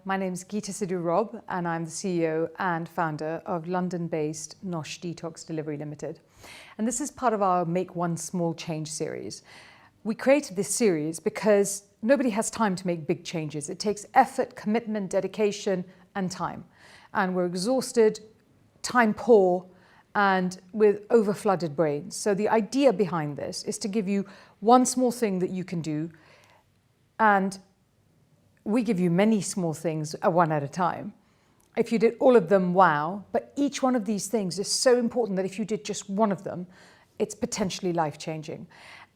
My name is Sidhu-Robb and I'm the CEO and founder of London-based Nosh Detox Delivery Limited. And this is part of our Make One Small Change series. We created this series because nobody has time to make big changes. It takes effort, commitment, dedication and time. And we're exhausted, time poor, and with over-flooded brains. So the idea behind this is to give you one small thing that you can do, and we give you many small things one at a time. If you did all of them, wow, but each one of these things is so important that if you did just one of them, it's potentially life-changing.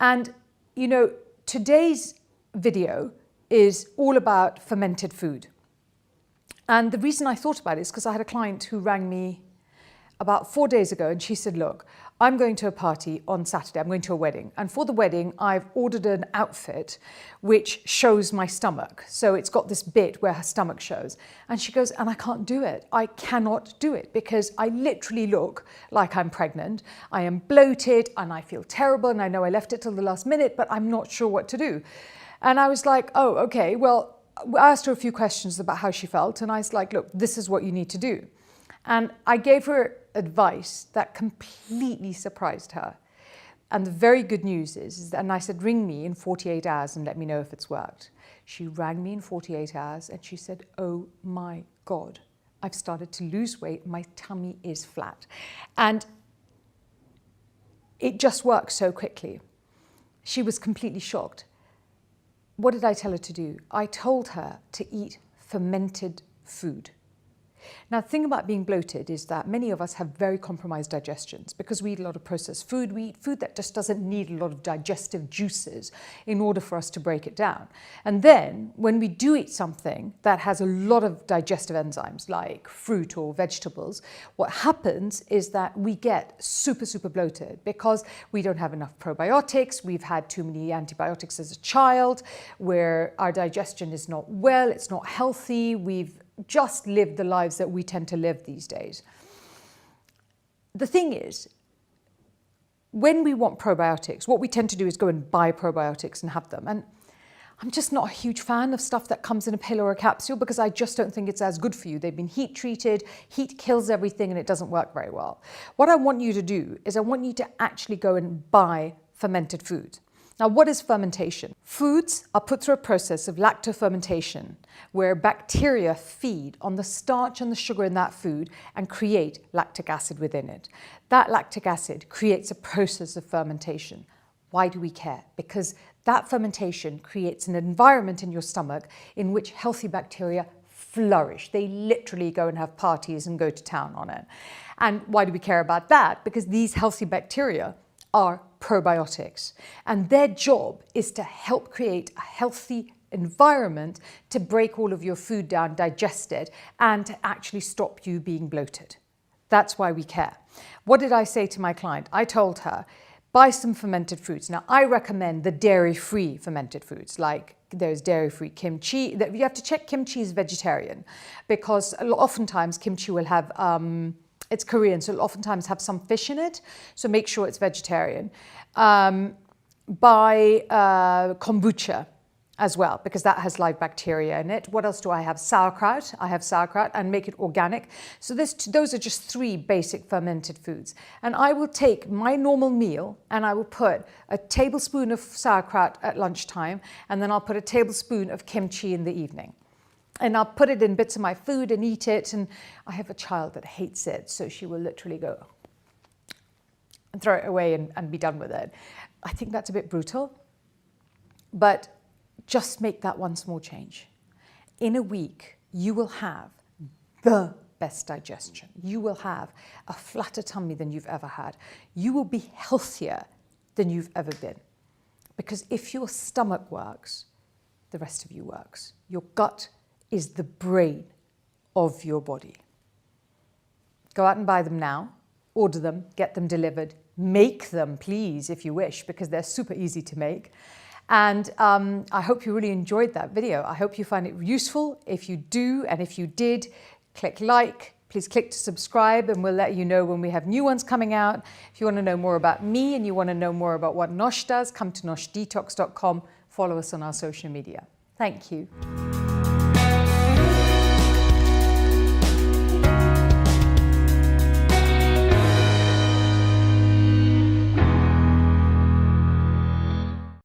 And you know, today's video is all about fermented food. And the reason I thought about it is because I had a client who rang me about 4 days ago and she said, look, I'm going to a party on Saturday, I'm going to a wedding. And for the wedding, I've ordered an outfit which shows my stomach. So it's got this bit where her stomach shows. And she goes, and I can't do it. I cannot do it because I literally look like I'm pregnant. I am bloated and I feel terrible. And I know I left it till the last minute, but I'm not sure what to do. And I was like, oh, okay, well, I asked her a few questions about how she felt. And I was like, look, this is what you need to do. And I gave her advice that completely surprised her. And the very good news is, and I said, ring me in 48 hours and let me know if it's worked. She rang me in 48 hours and she said, oh my God, I've started to lose weight. My tummy is flat. And it just worked so quickly. She was completely shocked. What did I tell her to do? I told her to eat fermented food. Now, the thing about being bloated is that many of us have very compromised digestions because we eat a lot of processed food. We eat food that just doesn't need a lot of digestive juices in order for us to break it down. And then when we do eat something that has a lot of digestive enzymes like fruit or vegetables, what happens is that we get super, super bloated because we don't have enough probiotics. We've had too many antibiotics as a child where our digestion is not well, it's not healthy. We've just live the lives that we tend to live these days. The thing is, when we want probiotics, what we tend to do is go and buy probiotics and have them. And I'm just not a huge fan of stuff that comes in a pill or a capsule because I just don't think it's as good for you. They've been heat treated, heat kills everything and it doesn't work very well. What I want you to do is I want you to actually go and buy fermented food. Now, what is fermentation? Foods are put through a process of lactofermentation where bacteria feed on the starch and the sugar in that food and create lactic acid within it. That lactic acid creates a process of fermentation. Why do we care? Because that fermentation creates an environment in your stomach in which healthy bacteria flourish. They literally go and have parties and go to town on it. And why do we care about that? Because these healthy bacteria are probiotics, and their job is to help create a healthy environment to break all of your food down, digest it, and to actually stop you being bloated. That's why we care. What did I say to my client? I told her, buy some fermented foods. Now, I recommend the dairy-free fermented foods, like there's dairy-free kimchi. You have to check kimchi is vegetarian because oftentimes kimchi will have it's Korean, so it'll oftentimes have some fish in it, so make sure it's vegetarian. Buy kombucha as well, because that has live bacteria in it. What else do I have? Sauerkraut. I have sauerkraut, and make it organic. So those are just 3 basic fermented foods. And I will take my normal meal and I will put a tablespoon of sauerkraut at lunchtime, and then I'll put a tablespoon of kimchi in the evening. And I'll put it in bits of my food and eat it. And I have a child that hates it, so she will literally go and throw it away and be done with it. I think that's a bit brutal, but just make that one small change. In a week, you will have the best digestion. You will have a flatter tummy than you've ever had. You will be healthier than you've ever been. Because if your stomach works, the rest of you works. Your gut is the brain of your body. Go out and buy them now, order them, get them delivered, make them please if you wish, because they're super easy to make. And I hope you really enjoyed that video. I hope you find it useful. If you do, and if you did, click like, please click to subscribe and we'll let you know when we have new ones coming out. If you want to know more about me and you want to know more about what Nosh does, come to noshdetox.com, follow us on our social media. Thank you.